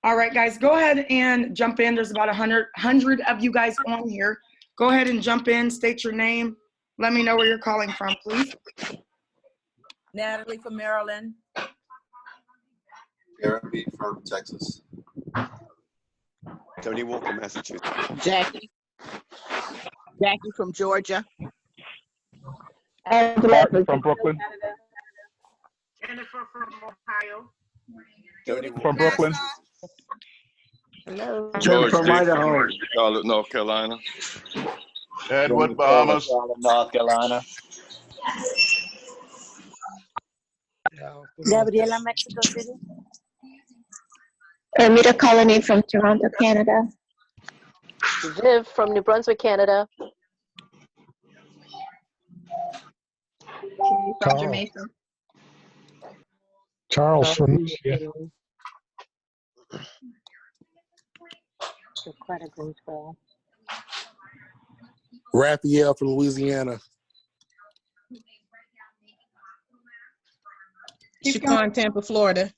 All right, guys, go ahead and jump in. There's about 100 of you guys on here. Go ahead and jump in, state your name. Let me know where you're calling from, please. Natalie from Maryland. Jeremy from Texas. Tony Walker, Massachusetts. Jackie from Georgia. Martin from Brooklyn. Jennifer from Ohio. Tony From Brooklyn. Hello. George from Idaho. Charlotte, North Carolina. Edward, Bahamas. Charlotte, North Carolina. Gabriela, Mexico City. Ermita Colony from Toronto, Canada. Viv from New Brunswick, Canada. From Jamaica. Charles from Raphael from Louisiana. Chicago, Tampa, Florida.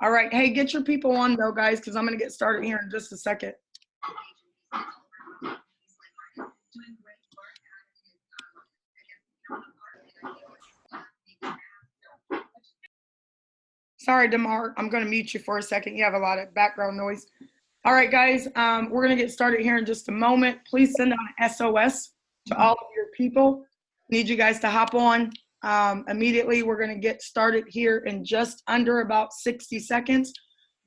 All right. Hey, get your people on, though, guys, because I'm going to get started here in just a second. Sorry, Damar. I'm going to mute you for a second. You have a lot of background noise. All right, guys. We're going to get started here in just a moment. Please send out an SOS to all of your people. Need you guys to hop on. Immediately, we're going to get started here in just under about 60 seconds.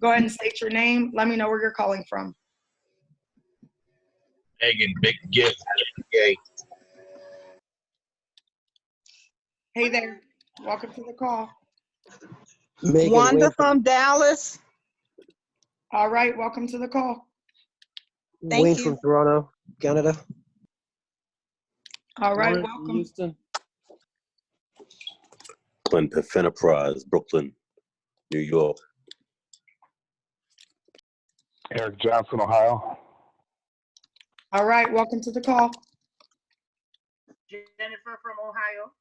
Go ahead and state your name. Let me know where you're calling from. Megan, big gift. Yay. Hey there. Welcome to the call. Megan Wanda from Dallas. All right. Welcome to the call. Thank Wayne you. from Toronto, Canada. All right. Warren Welcome. Houston. Clint Enterprise, Brooklyn, New York. Eric Johnson, Ohio. All right. Welcome to the call. Jennifer from Ohio.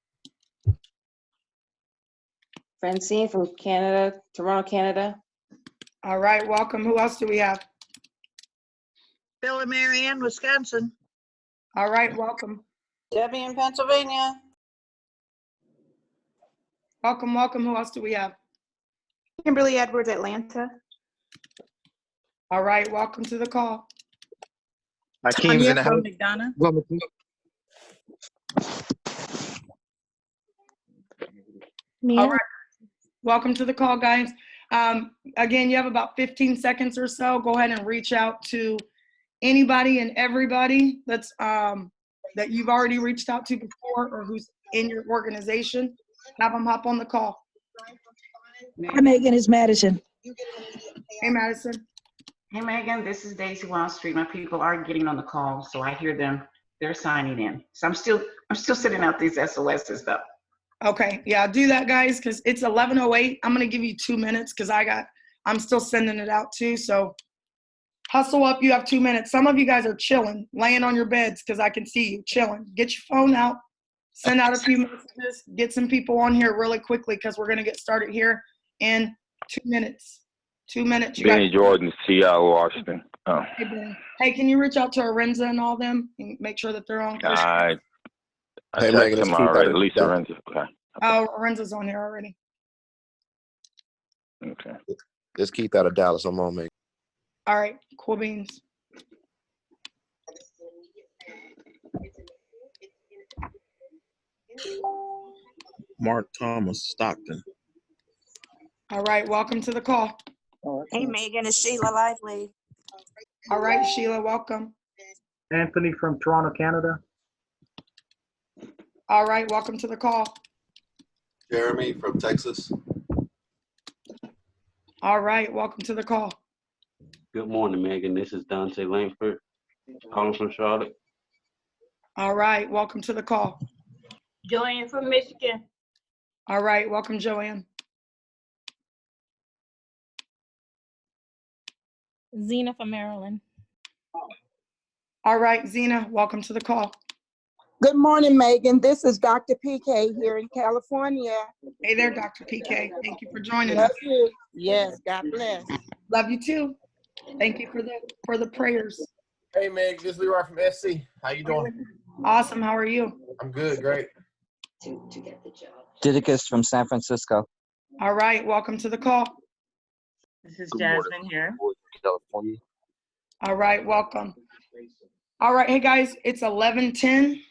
Francine from Canada, Toronto, Canada. All right. Welcome. Who else do we have? Bill and Marianne, Wisconsin. All right. Welcome. Debbie in Pennsylvania. Welcome. Welcome. Who else do we have? Kimberly Edwards, Atlanta. All right. Welcome to the call. Hakeem's in the house. McDonough. All right. Welcome to the call, guys. Again, you have about 15 seconds or so. Go ahead and reach out to anybody and everybody that's that you've already reached out to before or who's in your organization. Have them hop on the call. Hi, Megan. It's Madison. Hey, Madison. Hey, Megan, this is Daisy Wall Street. My people are getting on the call, so I hear them. They're signing in. So I'm still sending out these SOSs though. Okay, yeah, do that, guys, because it's 11:08. I'm gonna give you 2 minutes because I'm still sending it out too. So hustle up. You have 2 minutes. Some of you guys are chilling, laying on your beds because I can see you chilling. Get your phone out, send out a few messages, get some people on here really quickly because we're gonna get started here in 2 minutes. 2 minutes. Benny Jordan, Seattle, Washington. Oh. Hey, Ben. Hey, can you reach out to Arenza and all them and make sure that they're on? I texted him already. Lisa Renzi. Okay. Oh, Arenza's on here already. Okay. Just keep out of Dallas. I'm on, Megan. All right. Cool beans. Mark Thomas, Stockton. All right. Welcome to the call. Hey, Megan, it's Sheila Lively. All right, Sheila. Welcome. Anthony from Toronto, Canada. All right. Welcome to the call. Jeremy from Texas. All right. Welcome to the call. Good morning, Megan. This is Dante Langford, calling from Charlotte. All right. Welcome to the call. Joanne from Michigan. All right. Welcome, Joanne. Zena from Maryland. All right, Zena. Welcome to the call. Good morning, Megan. This is Dr. PK here in California. Hey there, Dr. PK. Thank you for joining Love us. you. Yes, God bless. Love you too. Thank you for the prayers. Hey, Meg, this is Leroy from SC. How you doing? Awesome. How are you? I'm good, great. Didicus from San Francisco. All right. Welcome to the call. This is Good Jasmine morning. here. California. All right. Welcome. All right. Hey, guys, it's 11:10.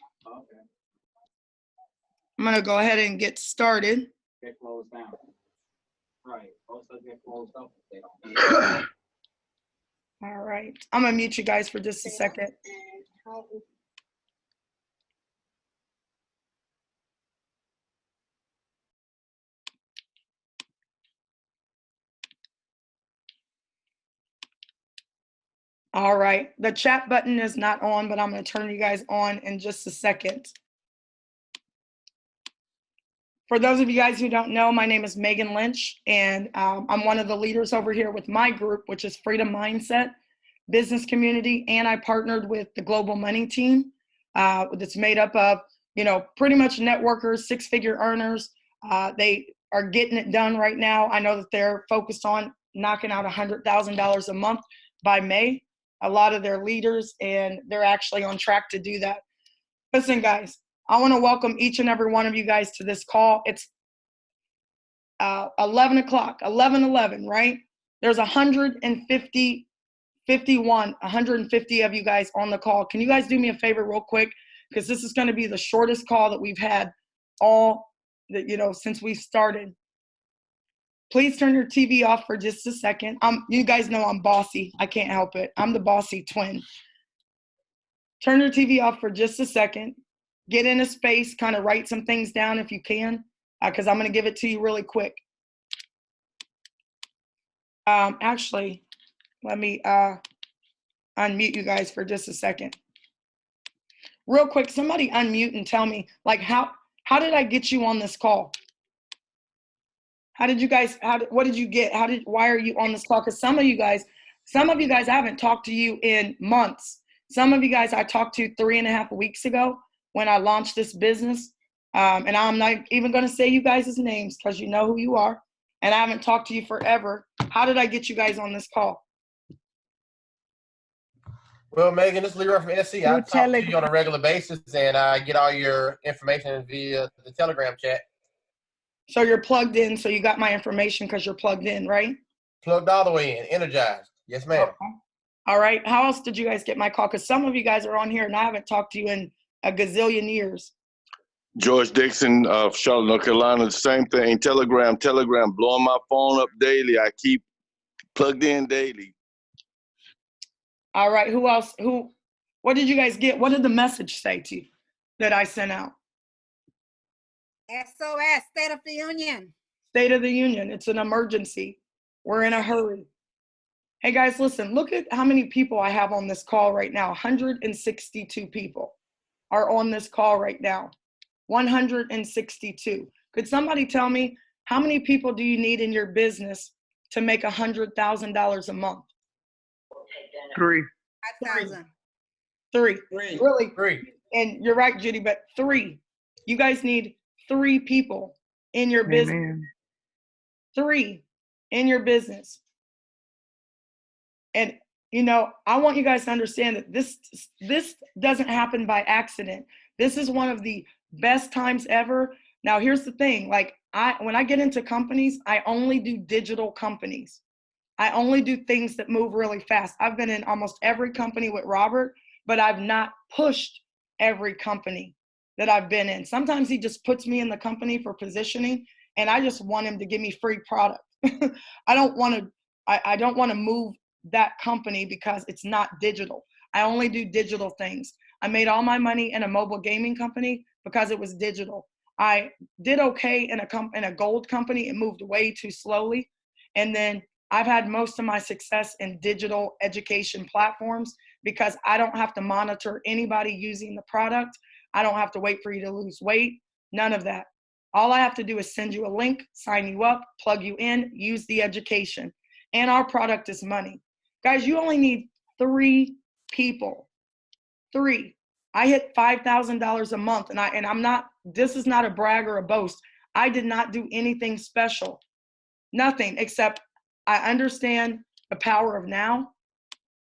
I'm going to go ahead and get started. All right. I'm going to mute you guys for just a second. All right. The chat button is not on, but I'm going to turn you guys on in just a second. For those of you guys who don't know, my name is Megan Lynch, and I'm one of the leaders over here with my group, which is Freedom Mindset Business Community, and I partnered with the Global Money Team that's made up of, pretty much networkers, six-figure earners. They are getting it done right now. I know that they're focused on knocking out $100,000 a month by May, a lot of their leaders, and they're actually on track to do that. Listen, guys, I want to welcome each and every one of you guys to this call. It's 11 o'clock, 11:11, right? There's 150 of you guys on the call. Can you guys do me a favor real quick? Because this is going to be the shortest call that we've had since we've started. Please turn your TV off for just a second. You guys know I'm bossy. I can't help it. I'm the bossy twin. Turn your TV off for just a second. Get in a space, kind of write some things down if you can, because I'm going to give it to you really quick. Actually, let me unmute you guys for just a second. Real quick, somebody unmute and tell me, how did I get you on this call? What did you get? Why are you on this call? Because some of you guys, I haven't talked to you in months. Some of you guys I talked to 3.5 weeks ago when I launched this business. And I'm not even going to say you guys' names because you know who you are. And I haven't talked to you forever. How did I get you guys on this call? Well, Megan, this is Leroy from SC. I talk to you on a regular basis, and I get all your information via the Telegram chat. So you're plugged in, so you got my information because you're plugged in, right? Plugged all the way in, energized. Yes, ma'am. Okay. All right. How else did you guys get my call? Because some of you guys are on here, and I haven't talked to you in a gazillion years. George Dixon of Charlotte, North Carolina, the same thing. Telegram, blowing my phone up daily. I keep plugged in daily. All right. Who else? What did you guys get? What did the message say to you that I sent out? SOS, State of the Union. State of the Union. It's an emergency. We're in a hurry. Hey guys, listen, look at how many people I have on this call right now. 162 people are on this call right now. 162. Could somebody tell me how many people do you need in your business to make $100,000 a month? 3. 5,000. 3. Really? 3. And you're right, Judy, but 3. You guys need 3 people in your business. Amen. 3 in your business. And, I want you guys to understand that this doesn't happen by accident. This is one of the best times ever. Now, here's the thing. When I get into companies, I only do digital companies. I only do things that move really fast. I've been in almost every company with Robert, but I've not pushed every company that I've been in. Sometimes he just puts me in the company for positioning, and I just want him to give me free product. I don't want to move that company because it's not digital. I only do digital things. I made all my money in a mobile gaming company because it was digital. I did okay in a gold company. It moved way too slowly. And then I've had most of my success in digital education platforms because I don't have to monitor anybody using the product. I don't have to wait for you to lose weight. None of that. All I have to do is send you a link, sign you up, plug you in, use the education. And our product is money. Guys, you only need 3 people. 3. I hit $5,000 a month, and I'm not, this is not a brag or a boast. I did not do anything special. Nothing except I understand the power of now.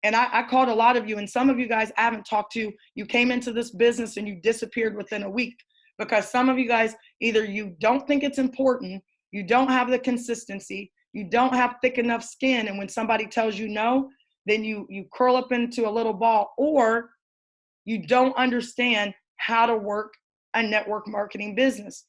And I called a lot of you, and some of you guys I haven't talked to. You came into this business and you disappeared within a week because some of you guys, either you don't think it's important, you don't have the consistency, you don't have thick enough skin, and when somebody tells you no, then you curl up into a little ball, or you don't understand how to work a network marketing business.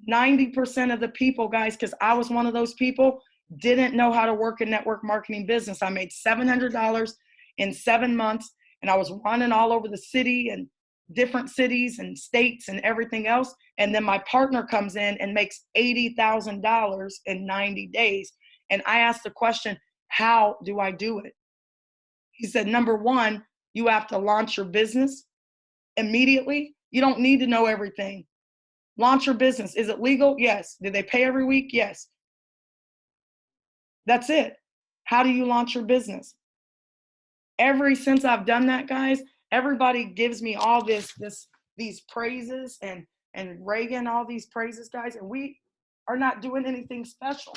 90% of the people, guys, because I was one of those people, didn't know how to work a network marketing business. I made $700 in 7 months, and I was running all over the city and different cities and states and everything else. And then my partner comes in and makes $80,000 in 90 days. And I asked the question, how do I do it? He said, number one, you have to launch your business immediately. You don't need to know everything. Launch your business. Is it legal? Yes. Do they pay every week? Yes. That's it. How do you launch your business? Since I've done that, guys, everybody gives me all these praises and Reagan, all these praises, guys, and we are not doing anything special.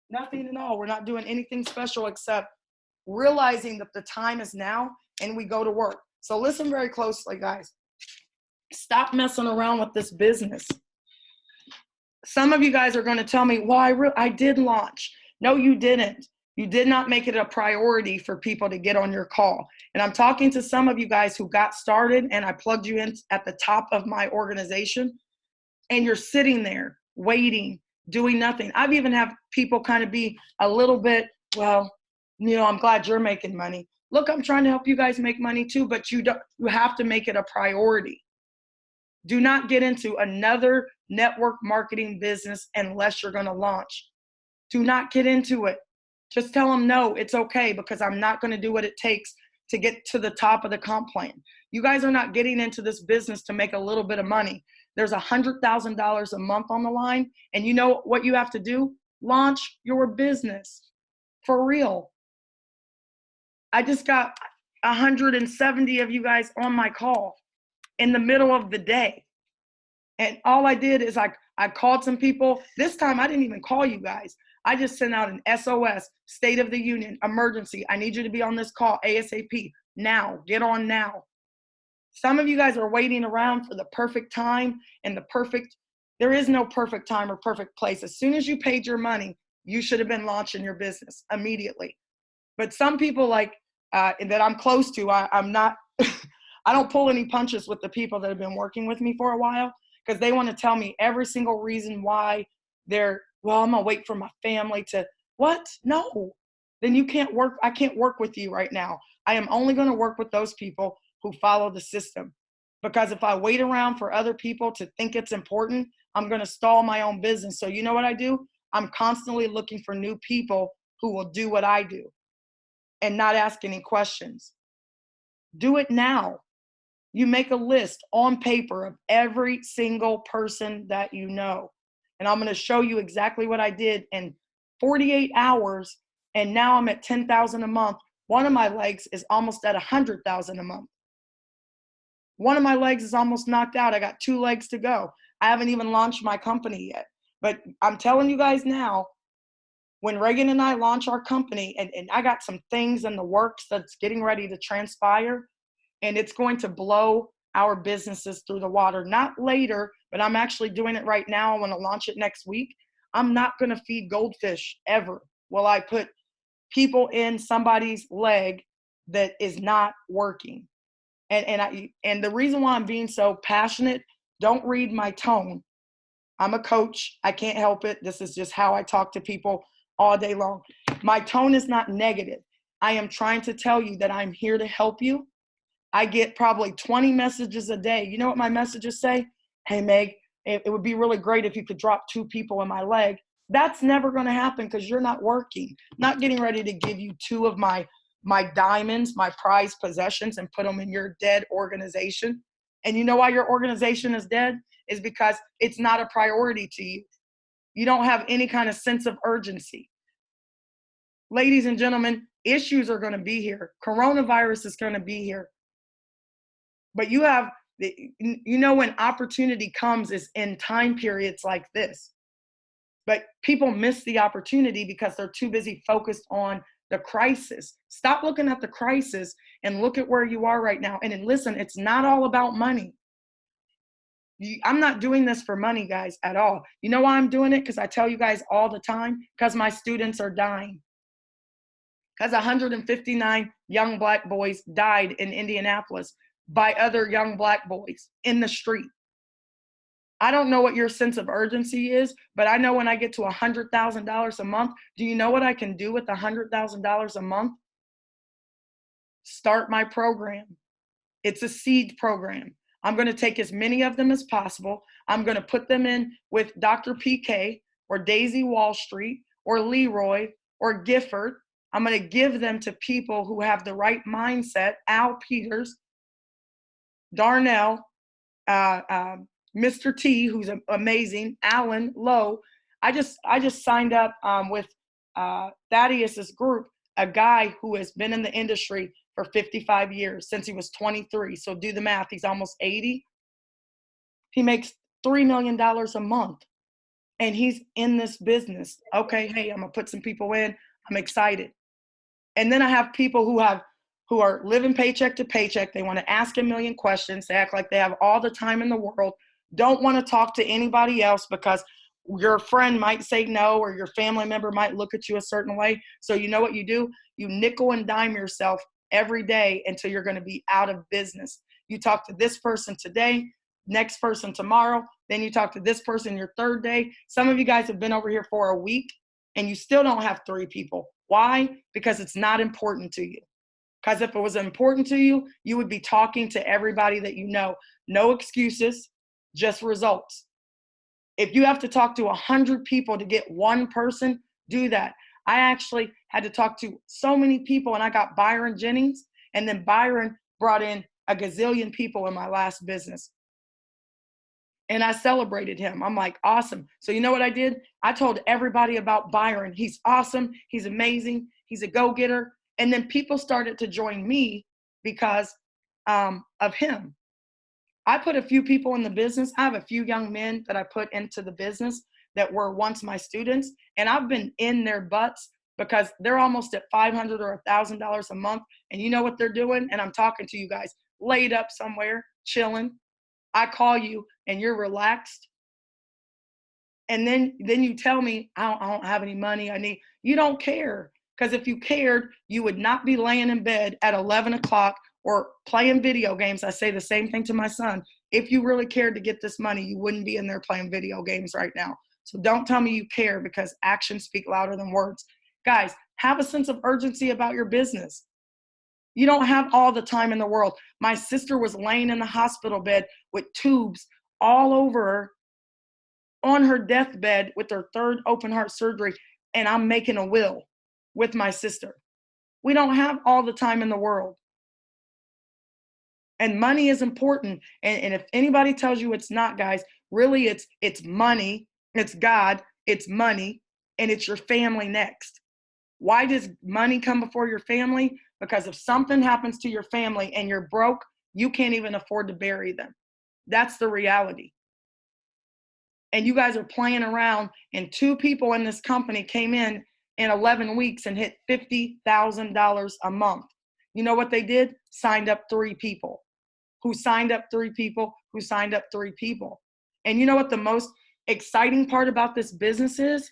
Nothing at all. We're not doing anything special except realizing that the time is now and we go to work. So listen very closely, guys. Stop messing around with this business. Some of you guys are going to tell me, well, I did launch. No, you didn't. You did not make it a priority for people to get on your call. And I'm talking to some of you guys who got started and I plugged you in at the top of my organization, and you're sitting there waiting, doing nothing. I've even had people kind of be a little bit, well, I'm glad you're making money. Look, I'm trying to help you guys make money too, but you have to make it a priority. Do not get into another network marketing business unless you're going to launch. Do not get into it. Just tell them, no, it's okay, because I'm not going to do what it takes to get to the top of the comp plan. You guys are not getting into this business to make a little bit of money. There's $100,000 a month on the line. And you know what you have to do? Launch your business for real. I just got 170 of you guys on my call in the middle of the day. And all I did is I called some people. This time I didn't even call you guys. I just sent out an SOS, State of the Union, emergency. I need you to be on this call ASAP. Now, get on now. Some of you guys are waiting around for the perfect time and there is no perfect time or perfect place. As soon as you paid your money, you should have been launching your business immediately. But some people that I'm close to, I'm not, I don't pull any punches with the people that have been working with me for a while, because they want to tell me every single reason why I'm going to wait for my family to, what? No, then you can't work. I can't work with you right now. I am only going to work with those people who follow the system. Because if I wait around for other people to think it's important, I'm going to stall my own business. So you know what I do? I'm constantly looking for new people who will do what I do and not ask any questions. Do it now. You make a list on paper of every single person that you know. And I'm going to show you exactly what I did in 48 hours. And now I'm at 10,000 a month. One of my legs is almost at 100,000 a month. One of my legs is almost knocked out. I got 2 legs to go. I haven't even launched my company yet. But I'm telling you guys now, when Reagan and I launch our company, and I got some things in the works that's getting ready to transpire, and it's going to blow our businesses through the water. Not later, but I'm actually doing it right now. I want to launch it next week. I'm not going to feed goldfish ever. Will I put people in somebody's leg that is not working? And the reason why I'm being so passionate, don't read my tone. I'm a coach. I can't help it. This is just how I talk to people all day long. My tone is not negative. I am trying to tell you that I'm here to help you. I get probably 20 messages a day. You know what my messages say? Hey, Meg, it would be really great if you could drop 2 people in my leg. That's never going to happen because you're not working. Not getting ready to give you 2 of my diamonds, my prized possessions, and put them in your dead organization. And you know why your organization is dead? Is because it's not a priority to you. You don't have any kind of sense of urgency. Ladies and gentlemen, issues are going to be here. Coronavirus is going to be here. But when opportunity comes is in time periods like this. But people miss the opportunity because they're too busy focused on the crisis. Stop looking at the crisis and look at where you are right now. And then listen, it's not all about money. I'm not doing this for money, guys, at all. You know why I'm doing it? Because I tell you guys all the time, because my students are dying. Because 159 young Black boys died in Indianapolis by other young Black boys in the street. I don't know what your sense of urgency is, but I know when I get to $100,000 a month, do you know what I can do with $100,000 a month? Start my program. It's a seed program. I'm going to take as many of them as possible. I'm going to put them in with Dr. PK or Daisy Wall Street or Leroy or Gifford. I'm going to give them to people who have the right mindset. Al Peters, Darnell, Mr. T, who's amazing, Alan Lowe. I just signed up with Thaddeus's group, a guy who has been in the industry for 55 years, since he was 23. So do the math, he's almost 80. He makes $3 million a month, and he's in this business. Okay, hey, I'm gonna put some people in. I'm excited. And then I have people who are living paycheck to paycheck. They want to ask a million questions. They act like they have all the time in the world. Don't want to talk to anybody else because your friend might say no, or your family member might look at you a certain way. So you know what you do? You nickel and dime yourself every day until you're going to be out of business. You talk to this person today, next person tomorrow, then you talk to this person your third day. Some of you guys have been over here for a week and you still don't have 3 people. Why? Because it's not important to you. Because if it was important to you, you would be talking to everybody that you know. No excuses, just results. If you have to talk to 100 people to get 1 person, do that. I actually had to talk to so many people, and I got Byron Jennings, and then Byron brought in a gazillion people in my last business. And I celebrated him. I'm like, awesome. So you know what I did? I told everybody about Byron. He's awesome. He's amazing. He's a go-getter. And then people started to join me because of him. I put a few people in the business. I have a few young men that I put into the business that were once my students, and I've been in their butts because they're almost at $500 or $1,000 a month. And you know what they're doing? And I'm talking to you guys, laid up somewhere, chilling. I call you and you're relaxed. And then you tell me, I don't have any money. You don't care. Because if you cared, you would not be laying in bed at 11 o'clock or playing video games. I say the same thing to my son. If you really cared to get this money, you wouldn't be in there playing video games right now. So don't tell me you care, because actions speak louder than words. Guys, have a sense of urgency about your business. You don't have all the time in the world. My sister was laying in the hospital bed with tubes all over her on her deathbed with her 3rd open heart surgery, and I'm making a will with my sister. We don't have all the time in the world. And money is important. And if anybody tells you it's not, guys, really it's money, it's God, it's money, and it's your family next. Why does money come before your family? Because if something happens to your family and you're broke, you can't even afford to bury them. That's the reality. And you guys are playing around, and 2 people in this company came in 11 weeks and hit $50,000 a month. You know what they did? Signed up 3 people. Who signed up 3 people? Who signed up 3 people? And you know what the most exciting part about this business is?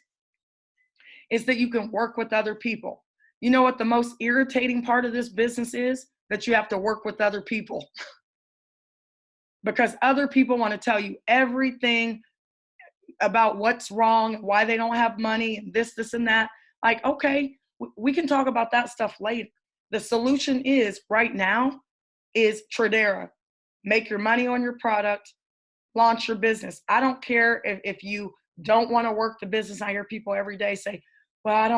Is that you can work with other people. You know what the most irritating part of this business is? That you have to work with other people. Because other people want to tell you everything about what's wrong, why they don't have money, and this, and that. Like, okay, we can talk about that stuff later. The solution is right now is Tradera. Make your money on your product, launch your business. I don't care if you don't want to work the business. I hear people every day say, well, I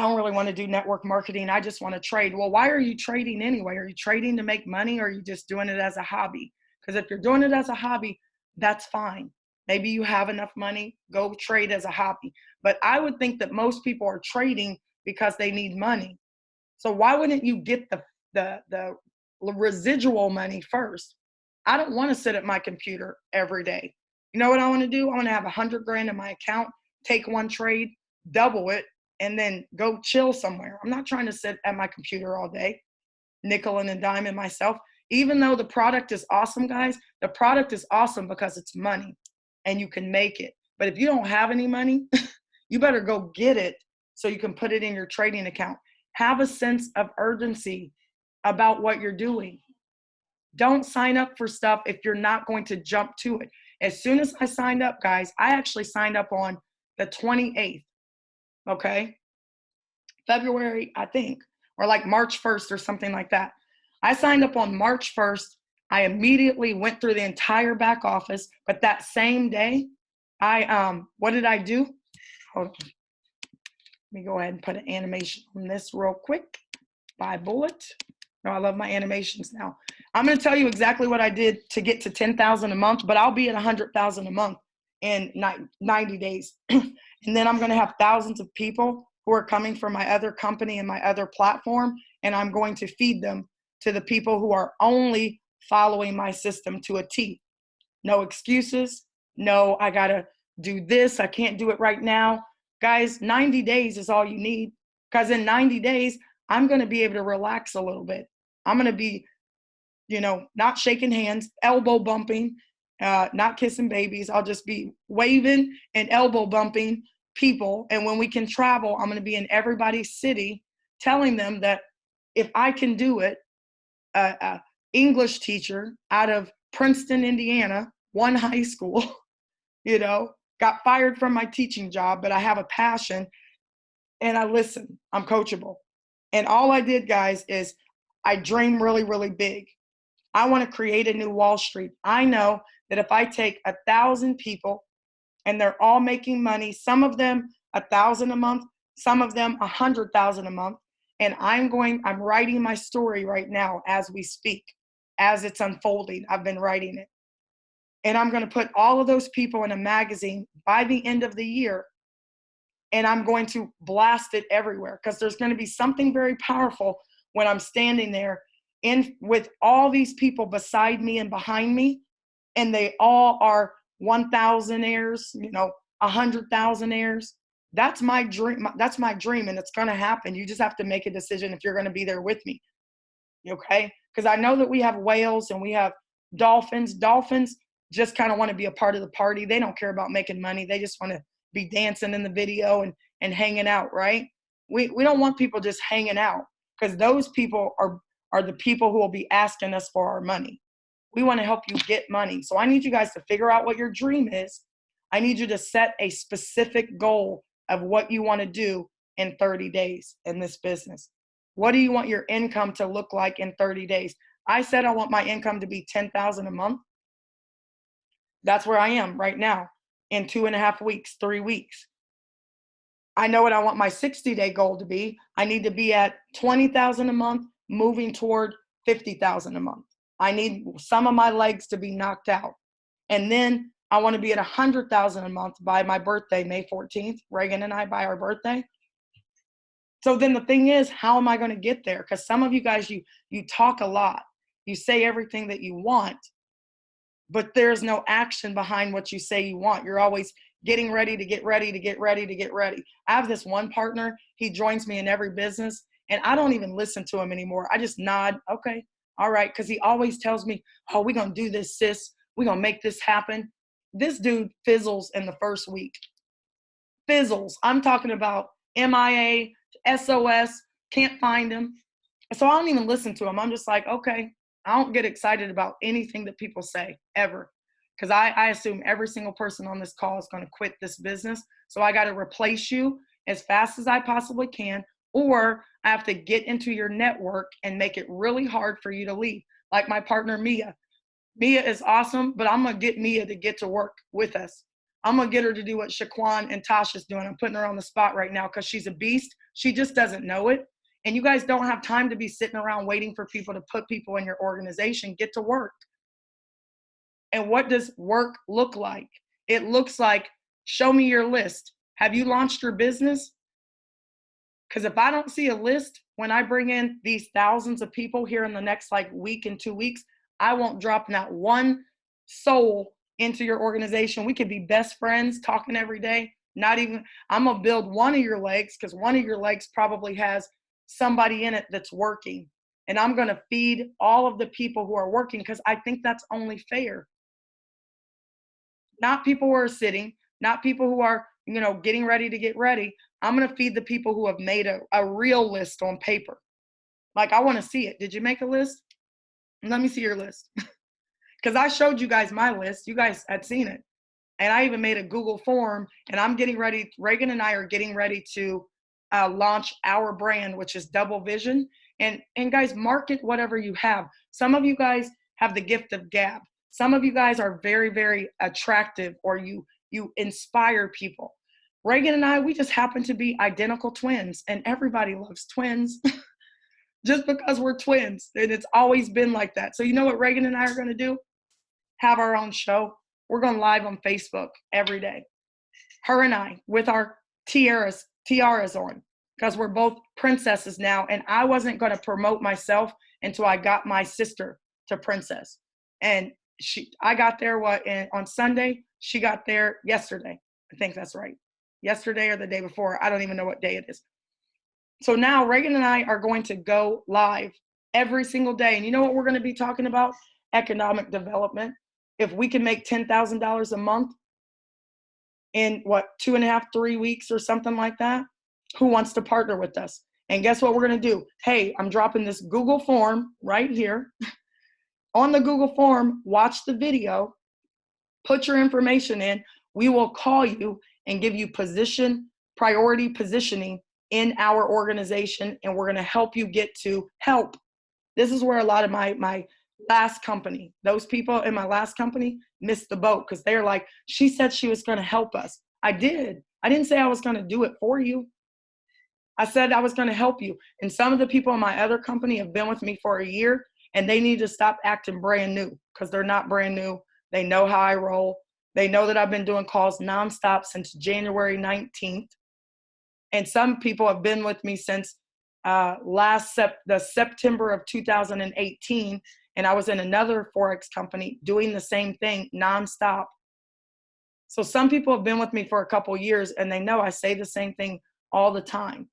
don't really want to do network marketing. I just want to trade. Well, why are you trading anyway? Are you trading to make money, or are you just doing it as a hobby? Because if you're doing it as a hobby, that's fine. Maybe you have enough money, go trade as a hobby. But I would think that most people are trading because they need money. So why wouldn't you get the residual money first? I don't want to sit at my computer every day. You know what I want to do? I want to have $100,000 in my account, take 1 trade, double it, and then go chill somewhere. I'm not trying to sit at my computer all day, nickel and diming myself. Even though the product is awesome, guys, the product is awesome because it's money and you can make it. But if you don't have any money, you better go get it so you can put it in your trading account. Have a sense of urgency about what you're doing. Don't sign up for stuff if you're not going to jump to it. As soon as I signed up, guys, I actually signed up on the 28th, okay? February, I think, or like March 1st or something like that. I signed up on March 1st. I immediately went through the entire back office, but that same day, what did I do? Hold on. Let me go ahead and put an animation on this real quick. Buy bullet. No, I love my animations now. I'm going to tell you exactly what I did to get to 10,000 a month, but I'll be at 100,000 a month in 90 days. And then I'm going to have thousands of people who are coming from my other company and my other platform, and I'm going to feed them to the people who are only following my system to a T. No excuses. No, I got to do this. I can't do it right now. Guys, 90 days is all you need, because in 90 days, I'm going to be able to relax a little bit. I'm going to be, not shaking hands, elbow bumping, not kissing babies. I'll just be waving and elbow bumping people. And when we can travel, I'm going to be in everybody's city telling them that if I can do it, English teacher out of Princeton, Indiana, one high school, got fired from my teaching job, but I have a passion and I listen. I'm coachable. And all I did, guys, is I dream really, really big. I want to create a new Wall Street. I know that if I take 1,000 people and they're all making money, some of them 1,000 a month, some of them 100,000 a month, and I'm writing my story right now as we speak, as it's unfolding. I've been writing it. And I'm going to put all of those people in a magazine by the end of the year. And I'm going to blast it everywhere, because there's going to be something very powerful when I'm standing there with all these people beside me and behind me, and they all are 1,000-aires, 100,000-aires. That's my dream. That's my dream, and it's going to happen. You just have to make a decision if you're going to be there with me, okay? Because I know that we have whales and we have dolphins. Dolphins just kind of want to be a part of the party. They don't care about making money. They just want to be dancing in the video and hanging out, right? We don't want people just hanging out, because those people are the people who will be asking us for our money. We want to help you get money. So I need you guys to figure out what your dream is. I need you to set a specific goal of what you want to do in 30 days in this business. What do you want your income to look like in 30 days? I said I want my income to be 10,000 a month. That's where I am right now in 2.5 weeks, 3 weeks. I know what I want my 60-day goal to be. I need to be at 20,000 a month, moving toward 50,000 a month. I need some of my legs to be knocked out. And then I want to be at 100,000 a month by my birthday, May 14th. Reagan and I by our birthday. So then the thing is, how am I going to get there? Because some of you guys, you talk a lot. You say everything that you want, but there's no action behind what you say you want. You're always getting ready to get ready to get ready to get ready. I have this one partner. He joins me in every business, and I don't even listen to him anymore. I just nod, okay, all right, because he always tells me, oh, we're going to do this, sis. We're going to make this happen. This dude fizzles in the first week. Fizzles. I'm talking about MIA, SOS, can't find him. So I don't even listen to him. I'm just like, okay. I don't get excited about anything that people say, ever. Because I assume every single person on this call is going to quit this business. So I got to replace you as fast as I possibly can, or I have to get into your network and make it really hard for you to leave. Like my partner, Mia. Mia is awesome, but I'm going to get Mia to get to work with us. I'm going to get her to do what Shaquan and Tasha's doing. I'm putting her on the spot right now because she's a beast. She just doesn't know it. And you guys don't have time to be sitting around waiting for people to put people in your organization. Get to work. And what does work look like? It looks like, show me your list. Have you launched your business? Because if I don't see a list when I bring in these thousands of people here in the next week and 2 weeks, I won't drop not one soul into your organization. We could be best friends talking every day, Not even, I'm going to build one of your legs because one of your legs probably has somebody in it that's working. And I'm going to feed all of the people who are working because I think that's only fair. Not people who are sitting, not people who are, getting ready to get ready. I'm going to feed the people who have made a real list on paper. Like, I want to see it. Did you make a list? Let me see your list. Because I showed you guys my list. You guys had seen it. And I even made a Google form, and I'm getting ready. Reagan and I are getting ready to launch our brand, which is Double Vision. And guys, market whatever you have. Some of you guys have the gift of gab. Some of you guys are very, very attractive, or you inspire people. Reagan and I, we just happen to be identical twins, and everybody loves twins just because we're twins. And it's always been like that. So you know what Reagan and I are going to do? Have our own show. We're going live on Facebook every day. Her and I, with our tiaras on, because we're both princesses now. And I wasn't going to promote myself until I got my sister to princess. And I got there on Sunday. She got there yesterday. I think that's right. Yesterday or the day before. I don't even know what day it is. So now Reagan and I are going to go live every single day. And you know what we're going to be talking about? Economic development. If we can make $10,000 a month in 2.5, 3 weeks or something like that, who wants to partner with us? And guess what we're going to do? Hey, I'm dropping this Google form right here. On the Google form, watch the video, put your information in. We will call you and give you priority positioning in our organization, and we're going to help you get to help. This is where a lot of my last company, those people in my last company missed the boat because they're like, she said she was going to help us. I did. I didn't say I was going to do it for you. I said I was going to help you. And some of the people in my other company have been with me for a year, and they need to stop acting brand new because they're not brand new. They know how I roll. They know that I've been doing calls nonstop since January 19th. And some people have been with me since the September of 2018. And I was in another Forex company doing the same thing nonstop. So some people have been with me for a couple of years, and they know I say the same thing all the time.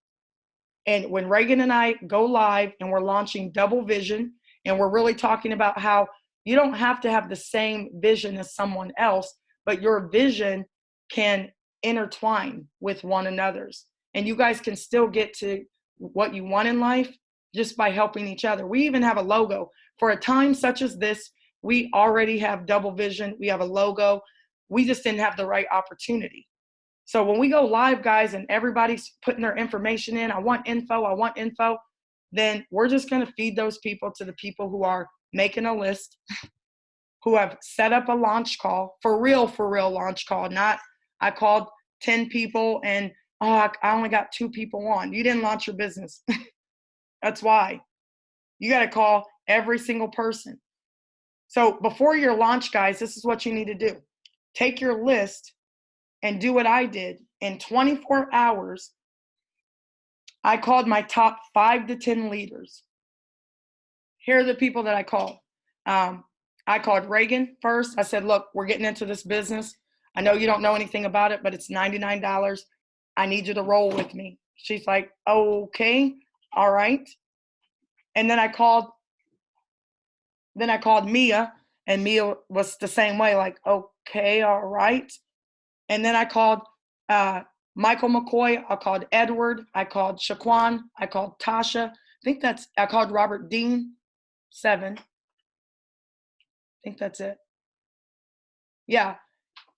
And when Reagan and I go live and we're launching Double Vision, and we're really talking about how you don't have to have the same vision as someone else, but your vision can intertwine with one another's. And you guys can still get to what you want in life just by helping each other. We even have a logo. For a time such as this, we already have Double Vision. We have a logo. We just didn't have the right opportunity. So when we go live, guys, and everybody's putting their information in, I want info, then we're just going to feed those people to the people who are making a list, who have set up a launch call, for real launch call. Not, I called 10 people and, I only got 2 people on. You didn't launch your business. That's why. You got to call every single person. So before your launch, guys, this is what you need to do. Take your list and do what I did. In 24 hours, I called my top 5 to 10 leaders. Here are the people that I called. I called Reagan first. I said, look, we're getting into this business. I know you don't know anything about it, but it's $99. I need you to roll with me. She's like, okay, all right. And then I called Mia, and Mia was the same way, like, okay, all right. And then I called Michael McCoy. I called Edward. I called Shaquan. I called Tasha. I called Robert Dean, 7. I think that's it. Yeah.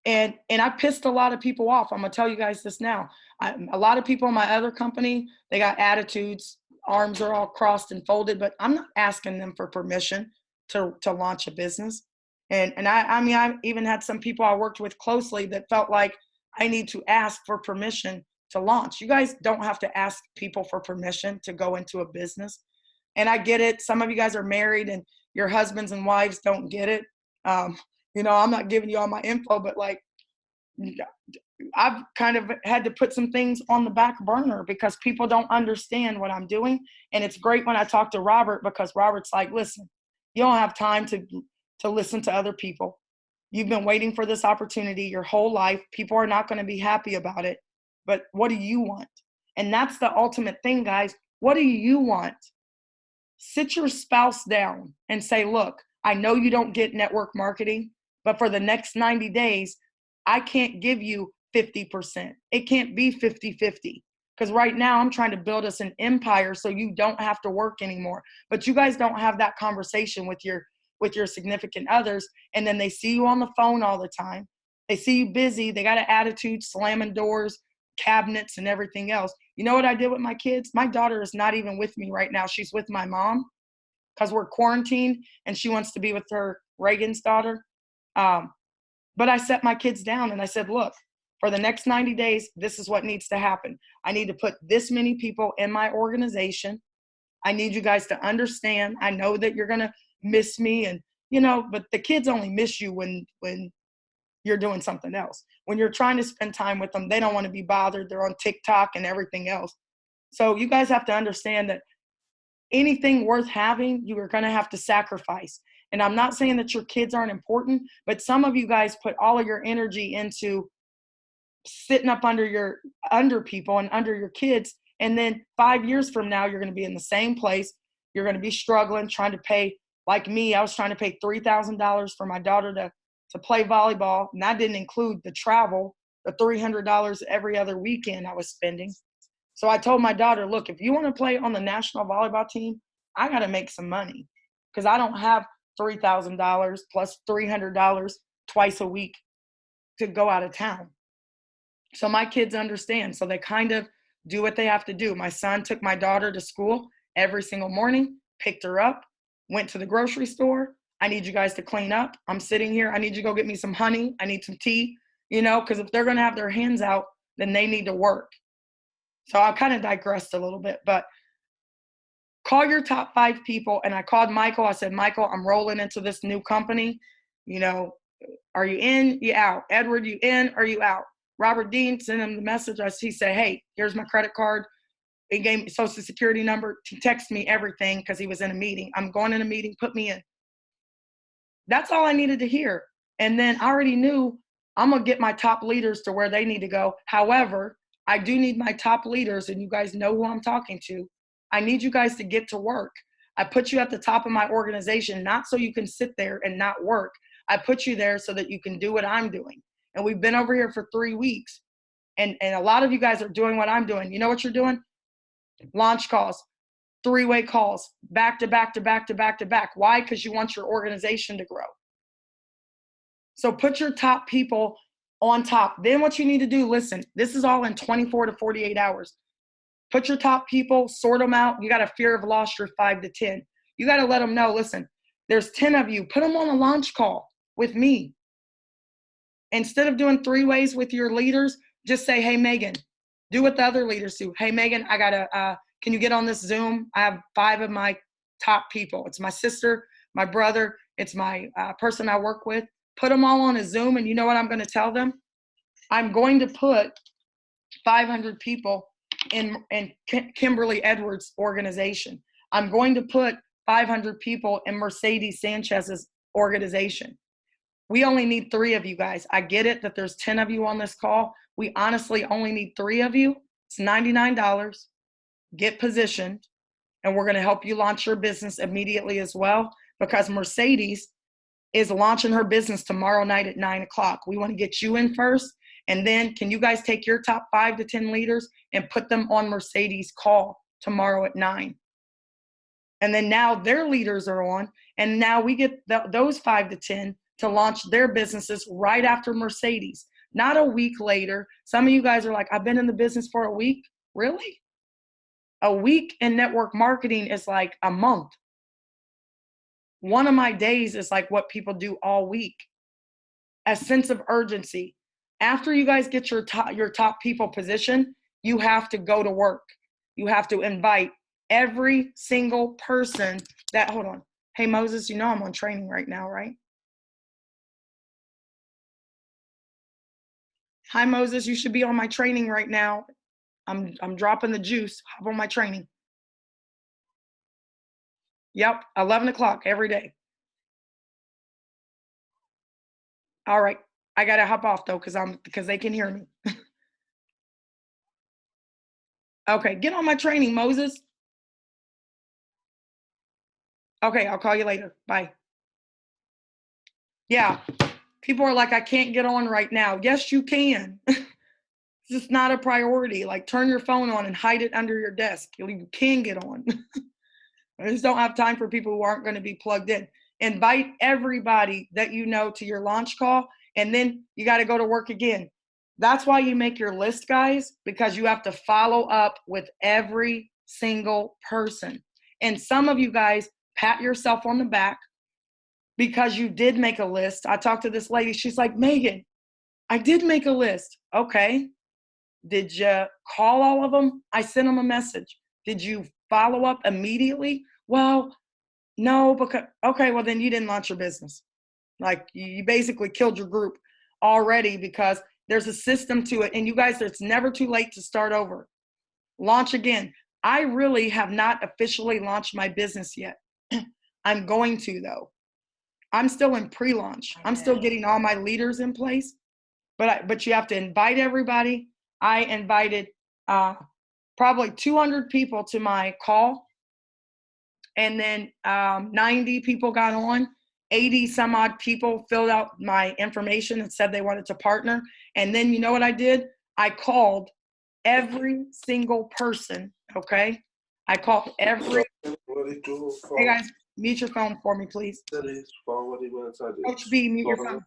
And I pissed a lot of people off. I'm going to tell you guys this now. A lot of people in my other company, they got attitudes, arms are all crossed and folded, but I'm not asking them for permission to launch a business. And I even had some people I worked with closely that felt like I need to ask for permission to launch. You guys don't have to ask people for permission to go into a business. And I get it. Some of you guys are married and your husbands and wives don't get it. I'm not giving you all my info, but like, I've kind of had to put some things on the back burner because people don't understand what I'm doing. And it's great when I talk to Robert, because Robert's like, listen, you don't have time to listen to other people. You've been waiting for this opportunity your whole life. People are not going to be happy about it. But what do you want? And that's the ultimate thing, guys. What do you want? Sit your spouse down and say, look, I know you don't get network marketing, but for the next 90 days, I can't give you 50%. It can't be 50-50. Because right now I'm trying to build us an empire so you don't have to work anymore. But you guys don't have that conversation with your significant others. And then they see you on the phone all the time. They see you busy. They got an attitude, slamming doors, cabinets, and everything else. You know what I did with my kids? My daughter is not even with me right now. She's with my mom because we're quarantined and she wants to be with her Reagan's daughter. But I set my kids down and I said, look, for the next 90 days, this is what needs to happen. I need to put this many people in my organization. I need you guys to understand. I know that you're going to miss me and, but the kids only miss you when you're doing something else. When you're trying to spend time with them, they don't want to be bothered. They're on TikTok and everything else. So you guys have to understand that anything worth having, you are going to have to sacrifice. And I'm not saying that your kids aren't important, but some of you guys put all of your energy into sitting up under people and under your kids. And then 5 years from now, you're going to be in the same place. You're going to be struggling, trying to pay, like me, I was trying to pay $3,000 for my daughter to play volleyball. And that didn't include the travel, the $300 every other weekend I was spending. So I told my daughter, look, if you want to play on the national volleyball team, I got to make some money because I don't have $3,000 plus $300 twice a week to go out of town. So my kids understand. So they kind of do what they have to do. My son took my daughter to school every single morning, picked her up, went to the grocery store. I need you guys to clean up. I'm sitting here. I need you to go get me some honey. I need some tea, because if they're going to have their hands out, then they need to work. So I kind of digressed a little bit, but call your top 5 people. And I called Michael. I said, Michael, I'm rolling into this new company. Are you in? You out? Edward, you in? Are you out? Robert Dean sent him the message. He said, hey, here's my credit card. He gave me social security number. He texted me everything because he was in a meeting. I'm going in a meeting. Put me in. That's all I needed to hear. And then I already knew I'm going to get my top leaders to where they need to go. However, I do need my top leaders, and you guys know who I'm talking to. I need you guys to get to work. I put you at the top of my organization, not so you can sit there and not work. I put you there so that you can do what I'm doing. And we've been over here for 3 weeks. And a lot of you guys are doing what I'm doing. You know what you're doing? Launch calls, 3-way calls, back to back to back to back to back. Why? Because you want your organization to grow. So put your top people on top. Then what you need to do, listen, this is all in 24 to 48 hours. Put your top people, sort them out. You got a fear of loss, you're 5 to 10. You got to let them know, listen, there's 10 of you. Put them on a launch call with me. Instead of doing 3 ways with your leaders, just say, hey, Megan, do what the other leaders do. Hey, Megan, can you get on this Zoom? I have 5 of my top people. It's my sister, my brother, it's my person I work with. Put them all on a Zoom, and you know what I'm going to tell them? I'm going to put 500 people in Kimberly Edwards' organization. I'm going to put 500 people in Mercedes Sanchez's organization. We only need 3 of you guys. I get it that there's 10 of you on this call. We honestly only need 3 of you. It's $99. Get positioned, and we're going to help you launch your business immediately as well, because Mercedes is launching her business tomorrow night at 9 o'clock. We want to get you in first, and then can you guys take your top 5 to 10 leaders and put them on Mercedes' call tomorrow at 9? And then now their leaders are on, and now we get those 5 to 10 to launch their businesses right after Mercedes, not a week later. Some of you guys are like, I've been in the business for a week. Really? A week in network marketing is like a month. One of my days is like what people do all week. A sense of urgency. After you guys get your top people positioned, you have to go to work. You have to invite every single person that, hold on. Hey, Moses, I'm on training right now, right? Hi, Moses, you should be on my training right now. I'm dropping the juice. Hop on my training. Yep, 11 o'clock every day. All right. I got to hop off though, because they can hear me. Okay. Get on my training, Moses. Okay. I'll call you later. Bye. Yeah. People are like, I can't get on right now. Yes, you can. It's just not a priority. Like, turn your phone on and hide it under your desk. You can get on. I just don't have time for people who aren't going to be plugged in. Invite everybody that you know to your launch call, and then you got to go to work again. That's why you make your list, guys, because you have to follow up with every single person. And some of you guys pat yourself on the back because you did make a list. I talked to this lady. She's like, Megan, I did make a list. Okay. Did you call all of them? I sent them a message. Did you follow up immediately? Well, no, because, okay, well, then you didn't launch your business. Like, you basically killed your group already, because there's a system to it. And you guys, it's never too late to start over. Launch again. I really have not officially launched my business yet. I'm going to, though. I'm still in pre-launch. I'm still getting all my leaders in place, but you have to invite everybody. I invited probably 200 people to my call, and then 90 people got on. 80 some odd people filled out my information and said they wanted to partner. And then you know what I did? I called every single person, okay? I called every, hey guys, mute your phone for me, please. Coach B, mute your phone.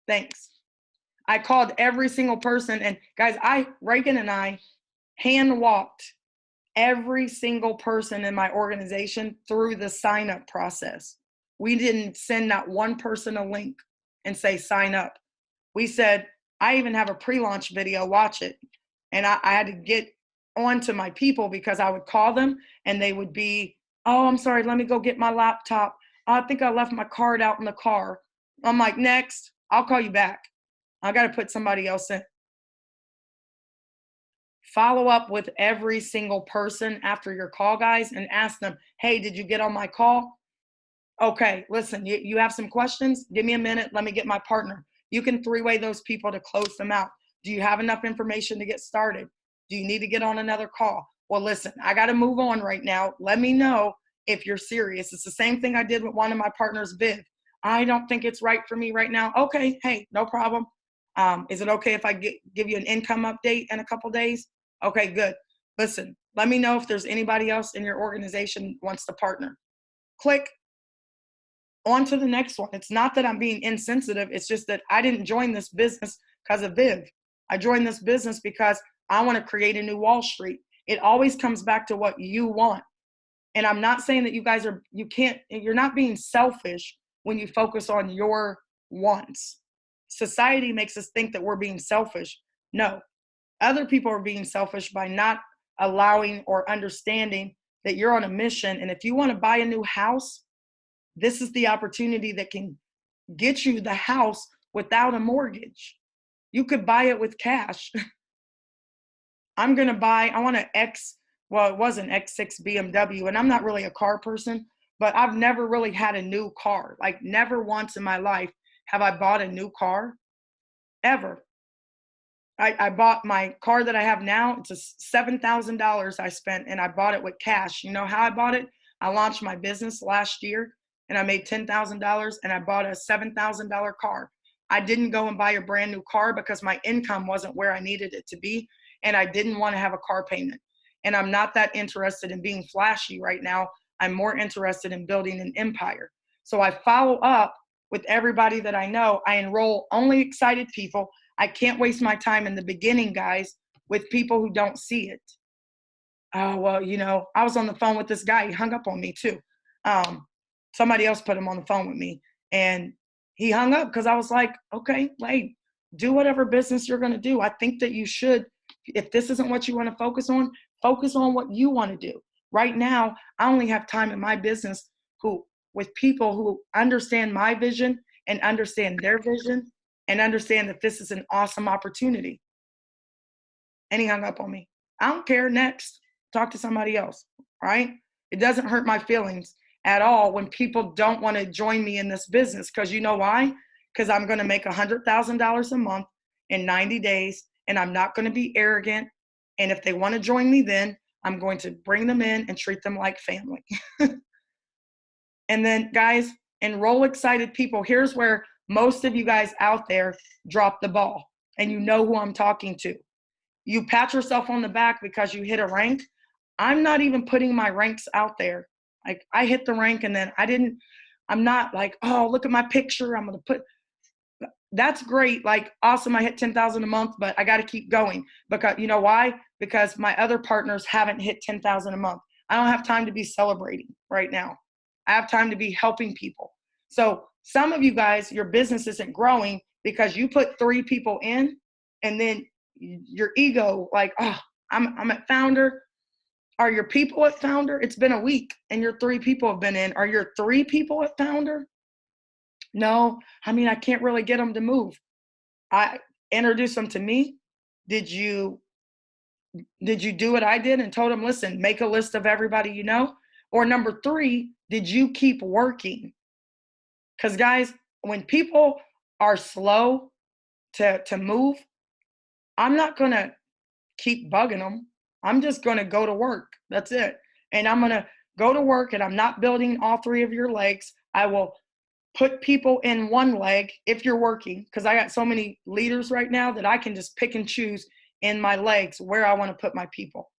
Thanks. I called every single person, and guys, Reagan and I hand walked every single person in my organization through the sign up process. We didn't send not one person a link and say sign up. We said, I even have a pre-launch video, watch it. And I had to get on to my people, because I would call them and they would be, oh, I'm sorry, let me go get my laptop. I think I left my card out in the car. I'm like, next, I'll call you back. I got to put somebody else in. Follow up with every single person after your call, guys, and ask them, hey, did you get on my call? Okay, listen, you have some questions? Give me a minute. Let me get my partner. You can three-way those people to close them out. Do you have enough information to get started? Do you need to get on another call? Well, listen, I got to move on right now. Let me know if you're serious. It's the same thing I did with one of my partners, Viv. I don't think it's right for me right now. Okay, hey, no problem. Is it okay if I give you an income update in a couple days? Okay, good. Listen, let me know if there's anybody else in your organization wants to partner. Click. On to the next one. It's not that I'm being insensitive. It's just that I didn't join this business because of Viv. I joined this business because I want to create a new Wall Street. It always comes back to what you want. And I'm not saying that you guys you're not being selfish when you focus on your wants. Society makes us think that we're being selfish. No, other people are being selfish by not allowing or understanding that you're on a mission. And if you want to buy a new house, this is the opportunity that can get you the house without a mortgage. You could buy it with cash. I want an it was an X6 BMW, and I'm not really a car person, but I've never really had a new car. Like, never once in my life have I bought a new car, ever. I bought my car that I have now. It's a $7,000 I spent, and I bought it with cash. You know how I bought it? I launched my business last year, and I made $10,000, and I bought a $7,000 car. I didn't go and buy a brand new car because my income wasn't where I needed it to be, and I didn't want to have a car payment. And I'm not that interested in being flashy right now. I'm more interested in building an empire. So I follow up with everybody that I know. I enroll only excited people. I can't waste my time in the beginning, guys, with people who don't see it. Oh, well, I was on the phone with this guy. He hung up on me too. Somebody else put him on the phone with me, and he hung up because I was like, okay, like, do whatever business you're going to do. I think that you should, if this isn't what you want to focus on what you want to do. Right now, I only have time in my business with people who understand my vision and understand their vision and understand that this is an awesome opportunity. And he hung up on me. I don't care. Next, talk to somebody else, right? It doesn't hurt my feelings at all when people don't want to join me in this business. Because you know why? Because I'm going to make $100,000 a month in 90 days, and I'm not going to be arrogant. And if they want to join me, then I'm going to bring them in and treat them like family. And then, guys, enroll excited people. Here's where most of you guys out there drop the ball, and you know who I'm talking to. You pat yourself on the back because you hit a rank. I'm not even putting my ranks out there. Like, I hit the rank, and then I'm not like, oh, look at my picture. I'm going to put, that's great. Like, awesome. I hit 10,000 a month, but I got to keep going because you know why? Because my other partners haven't hit 10,000 a month. I don't have time to be celebrating right now. I have time to be helping people. So some of you guys, your business isn't growing because you put 3 people in, and then your ego, like, oh, I'm at founder. Are your people at founder? It's been a week and your 3 people have been in. Are your 3 people at founder? No, I mean, I can't really get them to move. I introduced them to me. Did you do what I did and told them, listen, make a list of everybody you know? Or number 3, did you keep working? Because guys, when people are slow to move, I'm not going to keep bugging them. I'm just going to go to work. That's it. And I'm going to go to work, and I'm not building all 3 of your legs. I will put people in one leg if you're working, because I got so many leaders right now that I can just pick and choose in my legs where I want to put my people.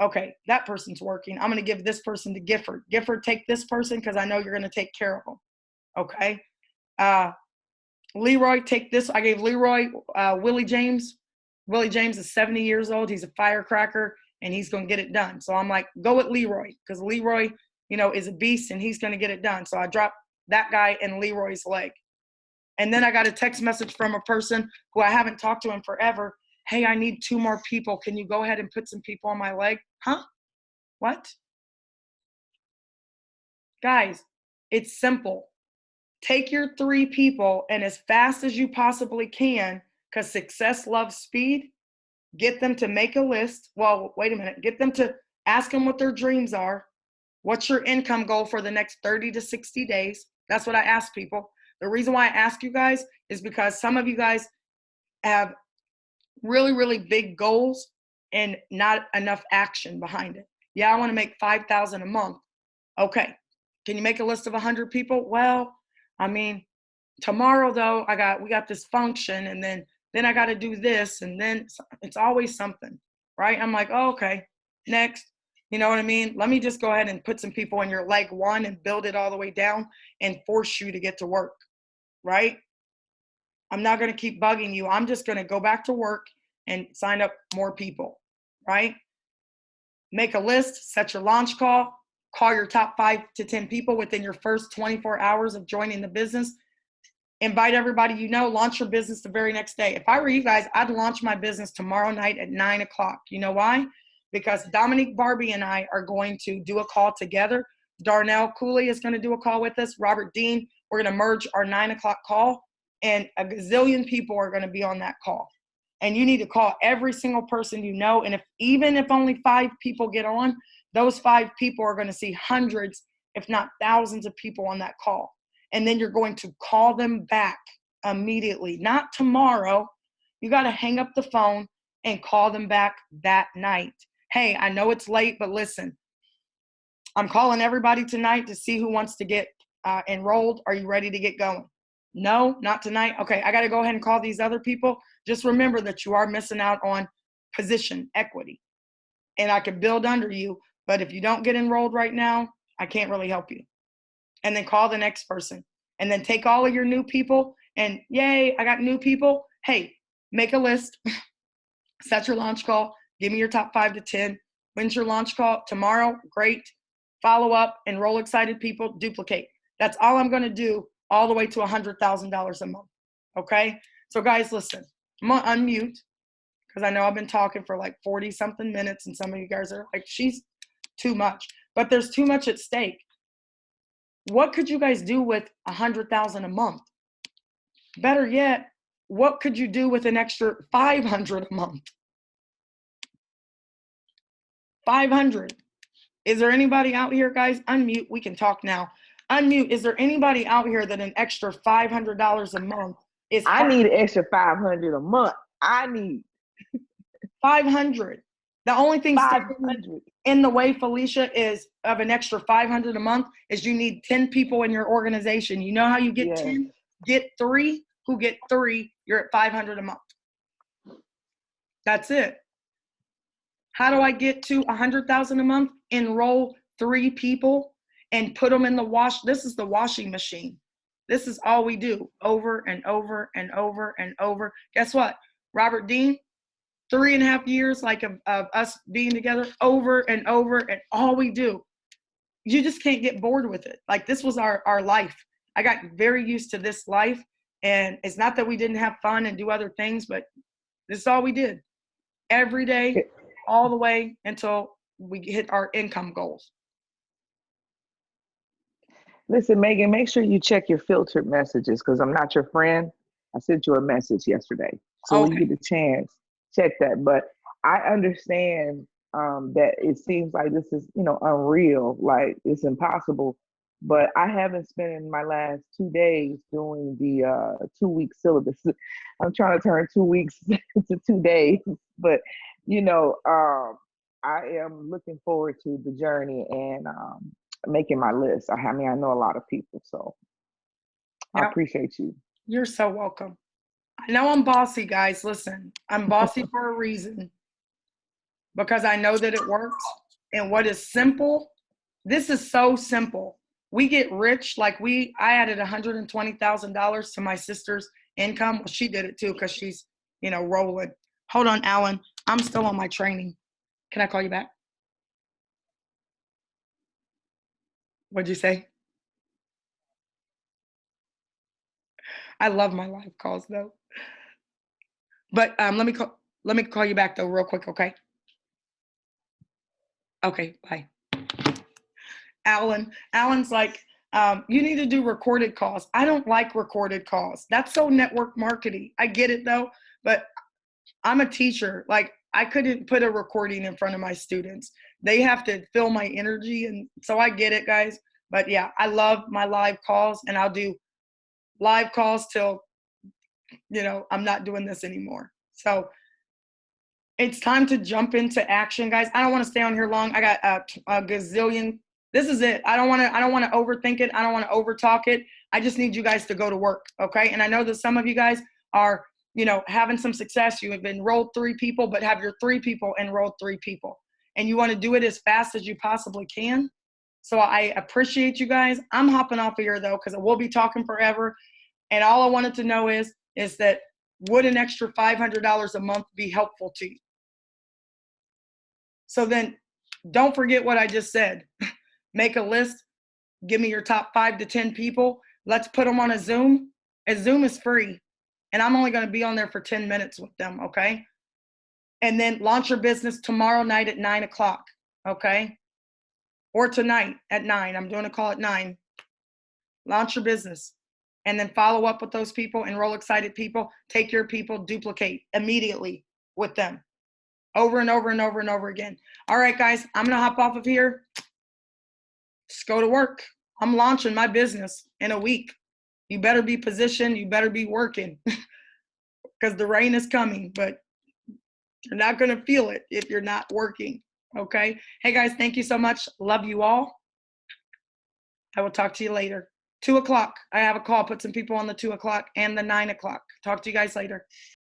Okay, that person's working. I'm going to give this person to Gifford. Gifford, take this person because I know you're going to take care of them. Okay. Leroy, take this. I gave Leroy Willie James. Willie James is 70 years old. He's a firecracker, and he's going to get it done. So I'm like, go with Leroy, because Leroy, is a beast, and he's going to get it done. So I dropped that guy in Leroy's leg. And then I got a text message from a person who I haven't talked to in forever. Hey, I need 2 more people. Can you go ahead and put some people on my leg? Huh? What? Guys, it's simple. Take your 3 people, and as fast as you possibly can, because success loves speed, get them to make a list. Well, wait a minute. Get them to ask them what their dreams are. What's your income goal for the next 30 to 60 days? That's what I ask people. The reason why I ask you guys is because some of you guys have really, really big goals and not enough action behind it. Yeah, I want to make 5,000 a month. Okay. Can you make a list of 100 people? Well, I mean, tomorrow though, we got this function, and then I got to do this, and then it's always something, right? I'm like, oh, okay, next. You know what I mean? Let me just go ahead and put some people in your leg 1 and build it all the way down and force you to get to work, right? I'm not going to keep bugging you. I'm just going to go back to work and sign up more people, right? Make a list, set your launch call your top 5 to 10 people within your first 24 hours of joining the business. Invite everybody you know, launch your business the very next day. If I were you guys, I'd launch my business tomorrow night at 9 o'clock. You know why? Because Dominique Barbie and I are going to do a call together. Darnell Cooley is going to do a call with us. Robert Dean, we're going to merge our 9 o'clock call, and a gazillion people are going to be on that call. And you need to call every single person you know. And even if only 5 people get on, those 5 people are going to see hundreds, if not thousands of people on that call. And then you're going to call them back immediately, not tomorrow. You got to hang up the phone and call them back that night. Hey, I know it's late, but listen, I'm calling everybody tonight to see who wants to get enrolled. Are you ready to get going? No, not tonight. Okay, I got to go ahead and call these other people. Just remember that you are missing out on position equity. And I could build under you, but if you don't get enrolled right now, I can't really help you. And then call the next person. And then take all of your new people and yay, I got new people. Hey, make a list. Set your launch call. Give me your top 5 to 10. When's your launch call? Tomorrow? Great. Follow up, enroll excited people, duplicate. That's all I'm going to do all the way to $100,000 a month. Okay? So guys, listen, I'm going to unmute because I know I've been talking for like 40 something minutes, and some of you guys are like, she's too much, but there's too much at stake. What could you guys do with $100,000 a month? Better yet, what could you do with an extra 500 a month? 500. Is there anybody out here, guys? Unmute. We can talk now. Unmute. Is there anybody out here that an extra $500 a month is? I need an extra $500 a month. I need 500. The only thing 500 in the way, Felicia, is of an extra 500 a month is you need 10 people in your organization. You know how you get 10? Get 3 who get 3. You're at 500 a month. That's it. How do I get to 100,000 a month? Enroll 3 people and put them in the wash. This is the washing machine. This is all we do over and over and over and over. Guess what? Robert Dean, 3.5 years of us being together over and over, and all we do. You just can't get bored with it. Like, this was our life. I got very used to this life, and it's not that we didn't have fun and do other things, but this is all we did every day, all the way until we hit our income goals. Listen, Megan, make sure you check your filtered messages because I'm not your friend. I sent you a message yesterday. So when you get the chance, check that. But I understand that it seems like this is, unreal, like it's impossible. But I haven't spent my last 2 days doing the 2-week syllabus. I'm trying to turn 2 weeks into 2 days. But, I am looking forward to the journey and making my list. I know a lot of people, so I appreciate you. You're so welcome. I know I'm bossy, guys. Listen, I'm bossy for a reason, because I know that it works. And what is simple, this is so simple. We get rich. I added $120,000 to my sister's income. Well, she did it too because she's, rolling. Hold on, Alan. I'm still on my training. Can I call you back? What'd you say? I love my live calls though. But let me call you back though real quick, okay? Okay, bye. Alan's like, you need to do recorded calls. I don't like recorded calls. That's so network marketing. I get it though, but I'm a teacher. Like, I couldn't put a recording in front of my students. They have to feel my energy, and so I get it, guys. But yeah, I love my live calls, and I'll do live calls till, I'm not doing this anymore. So it's time to jump into action, guys. I don't want to stay on here long. I got a gazillion. This is it. I don't want to overthink it. I don't want to overtalk it. I just need you guys to go to work, okay? And I know that some of you guys are, having some success. You have enrolled 3 people, but have your 3 people enrolled 3 people. And you want to do it as fast as you possibly can. So I appreciate you guys. I'm hopping off of here though, because we'll be talking forever. And all I wanted to know is that would an extra $500 a month be helpful to you? So then don't forget what I just said. Make a list. Give me your top 5 to 10 people. Let's put them on a Zoom. A Zoom is free. And I'm only going to be on there for 10 minutes with them, okay? And then launch your business tomorrow night at 9 o'clock, okay? Or tonight at 9. I'm doing a call at 9. Launch your business. And then follow up with those people, enroll excited people, take your people, duplicate immediately with them. Over and over and over and over again. All right, guys, I'm going to hop off of here. Just go to work. I'm launching my business in a week. You better be positioned. You better be working because the rain is coming, but you're not going to feel it if you're not working. Okay. Hey, guys, thank you so much. Love you all. I will talk to you later. 2 o'clock. I have a call. Put some people on the 2 o'clock and the 9 o'clock. Talk to you guys later.